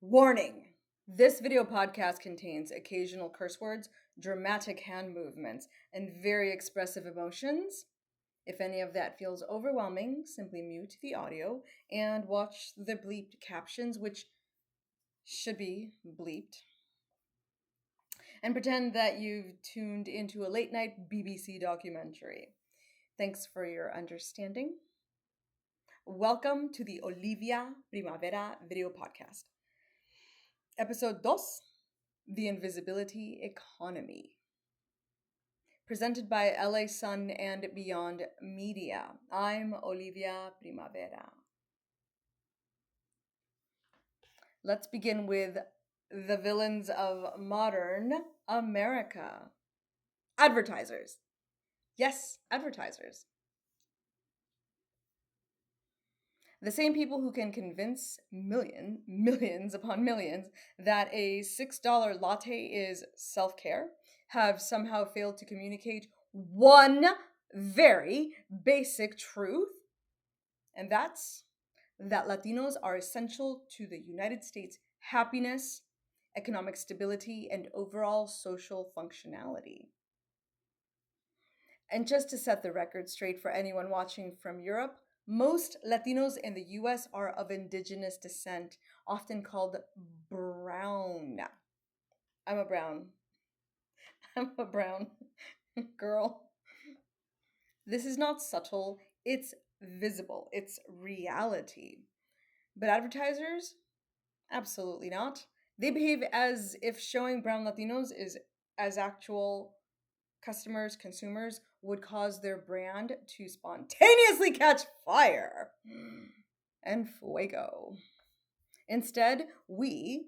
Warning! This video podcast contains occasional curse words, dramatic hand movements, and very expressive emotions. If any of that feels overwhelming, simply mute the audio and watch the bleeped captions, which should be bleeped, and pretend that you've tuned into a late night BBC documentary. Thanks for your understanding. Welcome to the Olivia Primavera Video Podcast. Episode 2, The Invisibility Economy. Presented by LA Sun and Beyond Media. I'm Olivia Primavera. Let's begin with the villains of modern America. Advertisers. Yes, advertisers. The same people who can convince millions upon millions that a $6 latte is self-care have somehow failed to communicate one very basic truth, and that's that Latinos are essential to the United States' happiness, economic stability, and overall social functionality. And just to set the record straight for anyone watching from Europe, most Latinos in the US are of indigenous descent, often called brown. I'm a brown girl. This is not subtle, it's visible, it's reality. But advertisers? Absolutely not. They behave as if showing brown Latinos is as actual customers, consumers, would cause their brand to spontaneously catch fire and fuego. Instead, we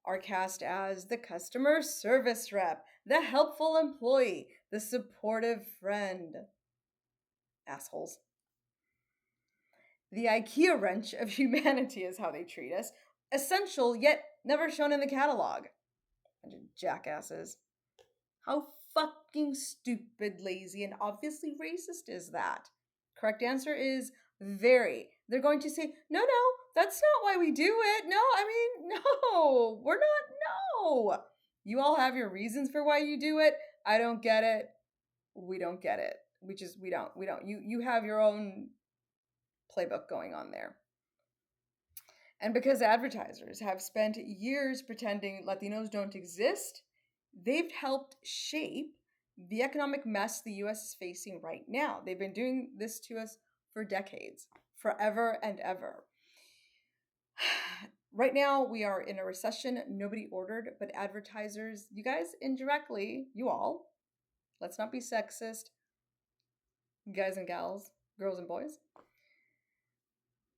are cast as the customer service rep, the helpful employee, the supportive friend. Assholes. The IKEA wrench of humanity is how they treat us. Essential, yet never shown in the catalog. Bunch of jackasses. How fucking stupid, lazy, and obviously racist is that? Correct answer is very. They're going to say, no, that's not why we do it. No, we're not, no. You all have your reasons for why you do it. I don't get it. We don't get it. We don't. You have your own playbook going on there. And because advertisers have spent years pretending Latinos don't exist, they've helped shape the economic mess the US is facing right now. They've been doing this to us for decades, forever and ever. Right now, we are in a recession nobody ordered, but advertisers, you guys indirectly, you all, let's not be sexist, guys and gals, girls and boys.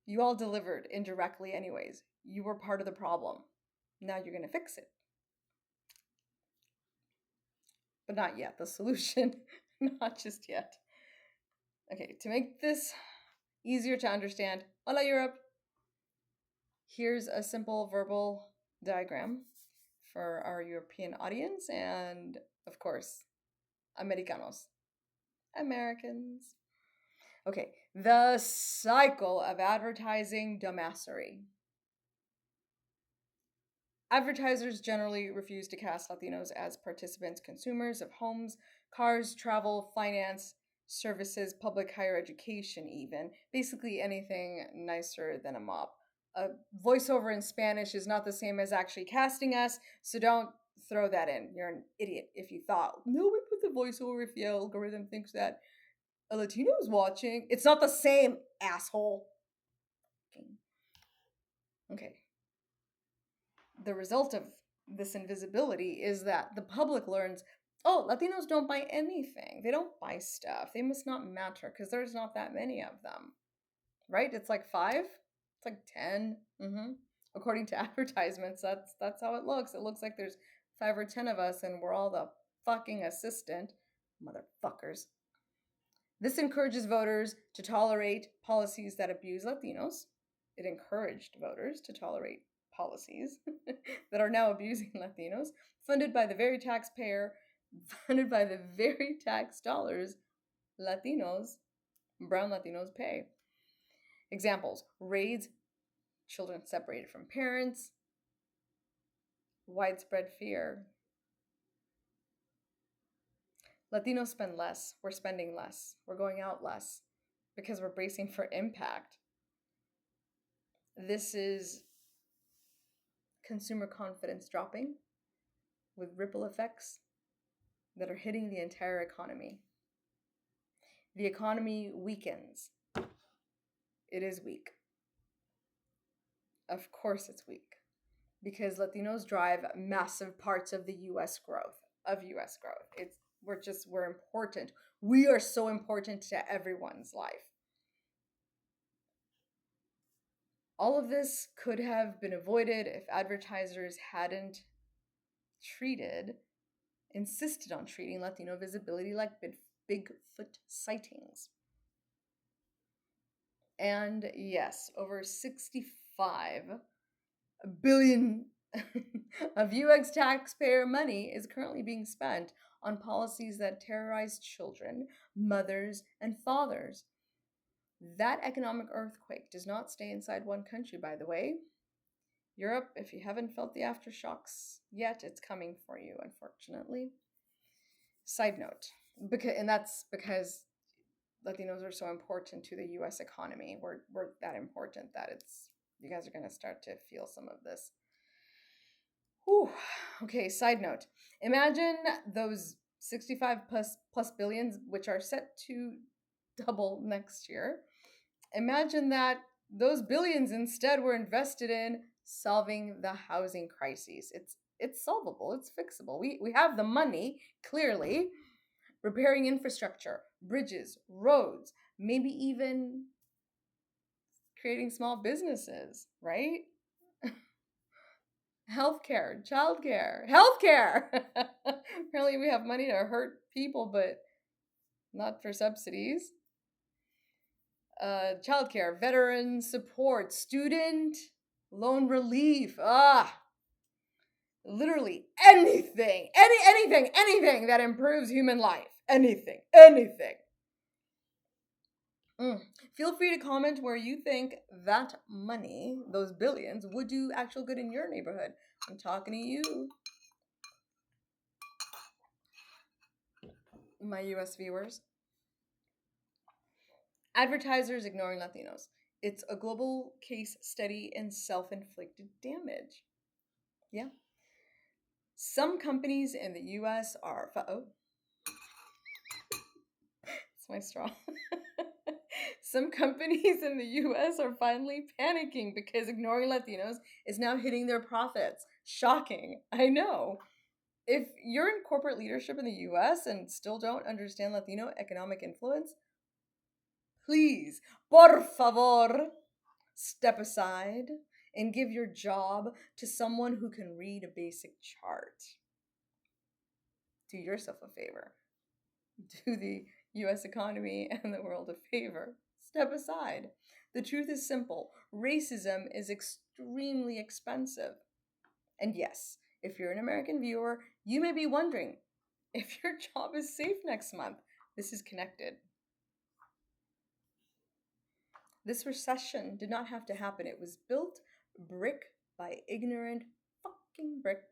You all delivered indirectly anyways. You were part of the problem. Now you're going to fix it. But not yet. The solution, not just yet. Okay, to make this easier to understand, hola Europe. Here's a simple verbal diagram for our European audience and, of course, Americanos. Americans. Okay, the cycle of advertising dumbassery. Advertisers generally refuse to cast Latinos as participants, consumers of homes, cars, travel, finance, services, public higher education even. Basically anything nicer than a mop. A voiceover in Spanish is not the same as actually casting us, so don't throw that in. You're an idiot if you thought, no, we put the voiceover if the algorithm thinks that a Latino is watching. It's not the same, asshole. Okay. The result of this invisibility is that the public learns, oh, Latinos don't buy anything. They don't buy stuff. They must not matter because there's not that many of them. Right? It's like 5? It's like 10. According to advertisements, that's how it looks. It looks like there's 5 or 10 of us and we're all the fucking assistant. Motherfuckers. This encourages voters to tolerate policies that abuse Latinos. It encouraged voters to tolerate policies that are now abusing Latinos, funded by the very taxpayer, funded by the very tax dollars brown Latinos pay. Examples: raids, children separated from parents, widespread fear. Latinos spend less. We're spending less. We're going out less because we're bracing for impact. This is consumer confidence dropping with ripple effects that are hitting the entire economy. The economy weakens. It is weak. Of course it's weak because Latinos drive massive parts of the US growth. We're important. We are so important to everyone's life. All of this could have been avoided if advertisers hadn't insisted on treating Latino visibility like Bigfoot sightings. And yes, over 65 billion of US taxpayer money is currently being spent on policies that terrorize children, mothers, and fathers. That economic earthquake does not stay inside one country, by the way. Europe, if you haven't felt the aftershocks yet, it's coming for you, unfortunately. Side note, that's because Latinos are so important to the US economy. We're that important that you guys are going to start to feel some of this. Whew. Okay, side note. Imagine those 65 plus billions, which are set to double next year. Imagine that those billions instead were invested in solving the housing crises. It's solvable. It's fixable. We have the money, clearly. Repairing infrastructure, bridges, roads, maybe even creating small businesses, right? Healthcare, childcare, healthcare. Apparently we have money to hurt people, but not for subsidies. Childcare, veteran support, student loan relief. Literally anything that improves human life. Anything. Feel free to comment where you think that money, those billions, would do actual good in your neighborhood. I'm talking to you, my US viewers. Advertisers ignoring Latinos. It's a global case study in self-inflicted damage. Yeah. Some companies in the US are... It's my straw. Some companies in the US are finally panicking because ignoring Latinos is now hitting their profits. Shocking. I know. If you're in corporate leadership in the US and still don't understand Latino economic influence, please, por favor, step aside and give your job to someone who can read a basic chart. Do yourself a favor. Do the US economy and the world a favor. Step aside. The truth is simple. Racism is extremely expensive. And yes, if you're an American viewer, you may be wondering if your job is safe next month. This is connected. This recession did not have to happen. It was built brick by ignorant fucking brick.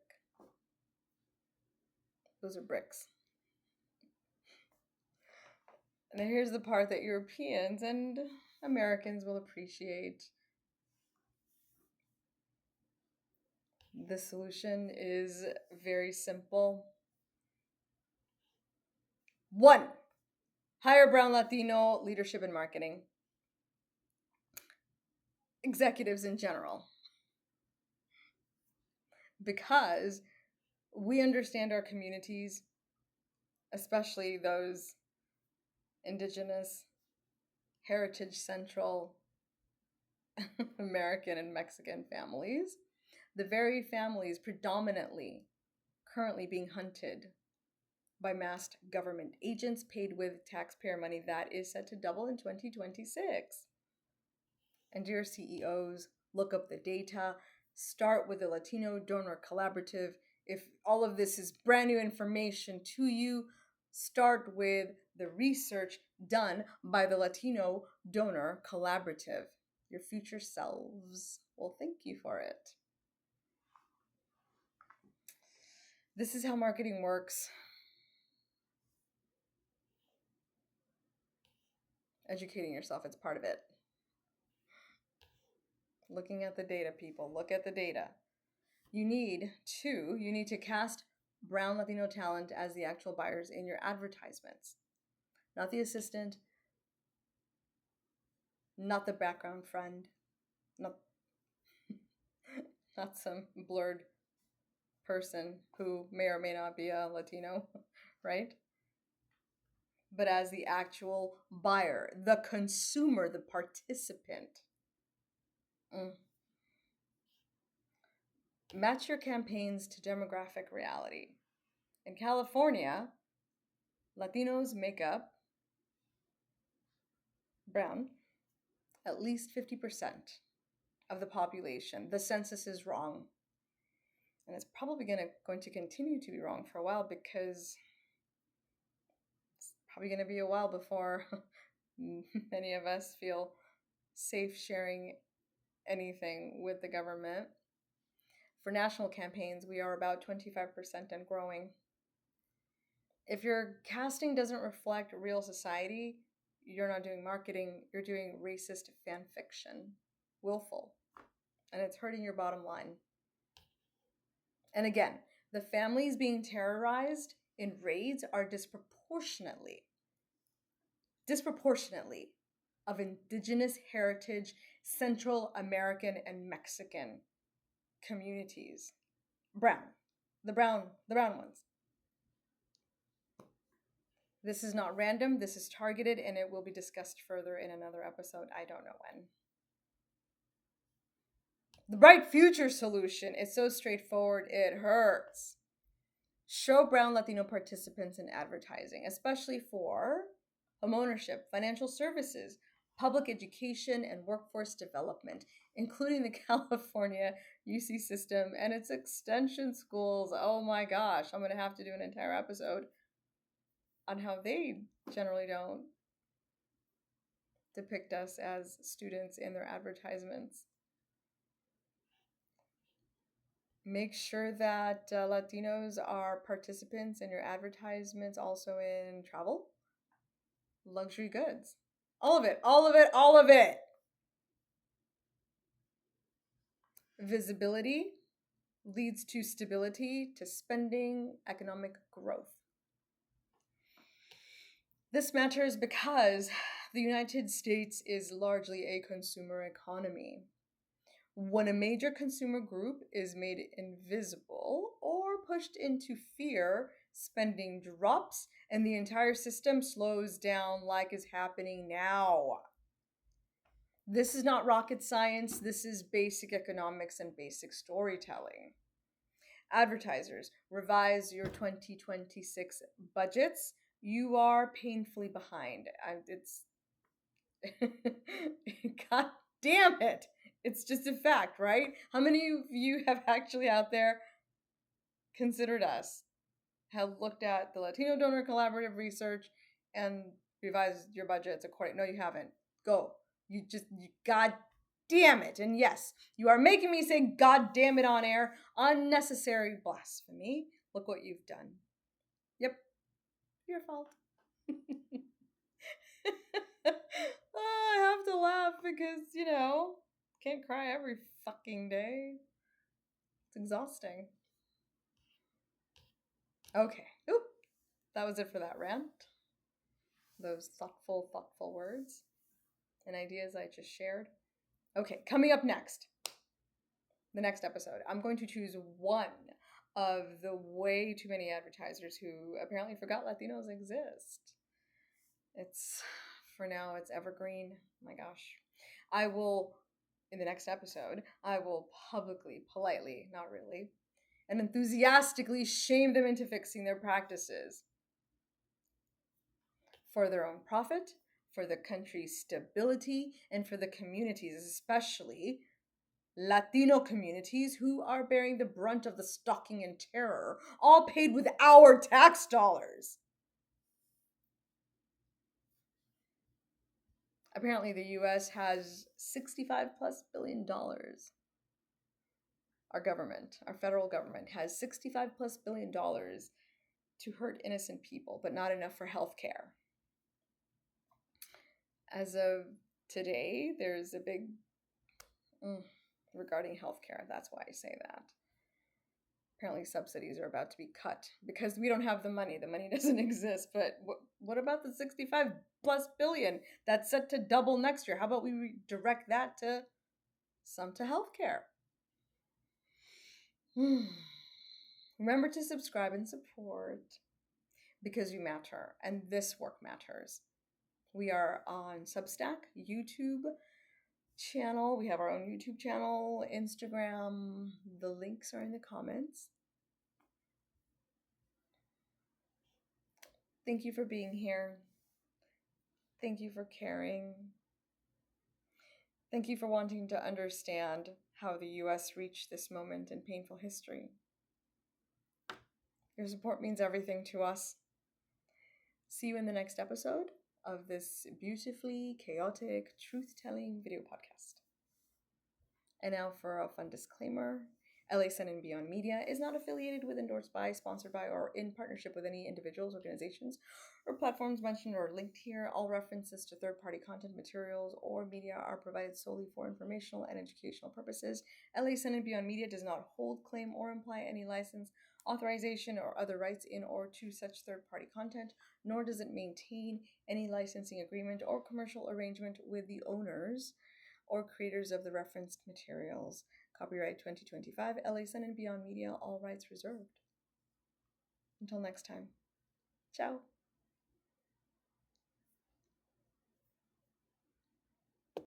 Those are bricks. And then here's the part that Europeans and Americans will appreciate. The solution is very simple. 1, hire brown Latino leadership and marketing. Executives in general. Because we understand our communities, especially those Indigenous, Heritage Central, American and Mexican families, the very families predominantly currently being hunted by masked government agents paid with taxpayer money that is set to double in 2026. And dear CEOs, look up the data. Start with the Latino Donor Collaborative. If all of this is brand new information to you, start with the research done by the Latino Donor Collaborative. Your future selves will thank you for it. This is how marketing works. Educating yourself, it's part of it. Looking at the data, people. Look at the data. You need to cast brown Latino talent as the actual buyers in your advertisements. Not the assistant, not the background friend, not some blurred person who may or may not be a Latino, right? But as the actual buyer, the consumer, the participant. Match your campaigns to demographic reality. In California, Latinos make up, brown, at least 50% of the population. The census is wrong. And it's probably going to continue to be wrong for a while, because it's probably going to be a while before many of us feel safe sharing anything with the government. For national campaigns, we are about 25% and growing. If your casting doesn't reflect real society, you're not doing marketing, you're doing racist fan fiction. Willful. And it's hurting your bottom line. And again, the families being terrorized in raids are disproportionately of indigenous heritage, Central American and Mexican communities. The brown ones. This is not random, this is targeted, and it will be discussed further in another episode. I don't know when. The Bright Future solution is so straightforward, it hurts. Show brown Latino participants in advertising, especially for homeownership, financial services, public education, and workforce development, including the California UC system and its extension schools. Oh my gosh, I'm going to have to do an entire episode on how they generally don't depict us as students in their advertisements. Make sure that Latinos are participants in your advertisements, also in travel, luxury goods. All of it. Visibility leads to stability, to spending, economic growth. This matters because the United States is largely a consumer economy. When a major consumer group is made invisible or pushed into fear, spending drops and the entire system slows down, like is happening now. This is not rocket science. This is basic economics and basic storytelling. Advertisers, revise your 2026 budgets. You are painfully behind. God damn it. It's just a fact, right? How many of you have actually out there considered us, have looked at the Latino Donor Collaborative research and revised your budgets according? No, you haven't. Go. You God damn it. And yes, you are making me say God damn it on air. Unnecessary blasphemy. Look what you've done. Yep. Your fault. I have to laugh because, can't cry every fucking day. It's exhausting. Okay. Ooh, that was it for that rant. Those thoughtful words and ideas I just shared. Okay, coming up next, the next episode, I'm going to choose one of the way too many advertisers who apparently forgot Latinos exist. For now, it's evergreen. Oh my gosh. In the next episode, I will publicly, politely, not really, and enthusiastically shame them into fixing their practices for their own profit, for the country's stability, and for the communities, especially Latino communities who are bearing the brunt of the stalking and terror, all paid with our tax dollars. Apparently, the US has $65+ billion Our government, our federal government, has $65+ billion to hurt innocent people, but not enough for healthcare. As of today, there's a big regarding healthcare. That's why I say that. Apparently subsidies are about to be cut because we don't have the money. The money doesn't exist. But what about the $65+ billion that's set to double next year? How about we direct that to healthcare? Remember to subscribe and support because you matter and this work matters. We are on Substack, YouTube channel. We have our own YouTube channel, Instagram. The links are in the comments. Thank you for being here. Thank you for caring. Thank you for wanting to understand how the US reached this moment in painful history. Your support means everything to us. See you in the next episode of this beautifully chaotic, truth-telling video podcast. And now for a fun disclaimer. LA Sun and Beyond Media is not affiliated with, endorsed by, sponsored by, or in partnership with any individuals, organizations, or platforms mentioned or linked here. All references to third-party content, materials, or media are provided solely for informational and educational purposes. LA Sun and Beyond Media does not hold, claim, or imply any license, authorization, or other rights in or to such third-party content, nor does it maintain any licensing agreement or commercial arrangement with the owners or creators of the referenced materials. Copyright 2025, LA Sun and Beyond Media, all rights reserved. Until next time. Ciao.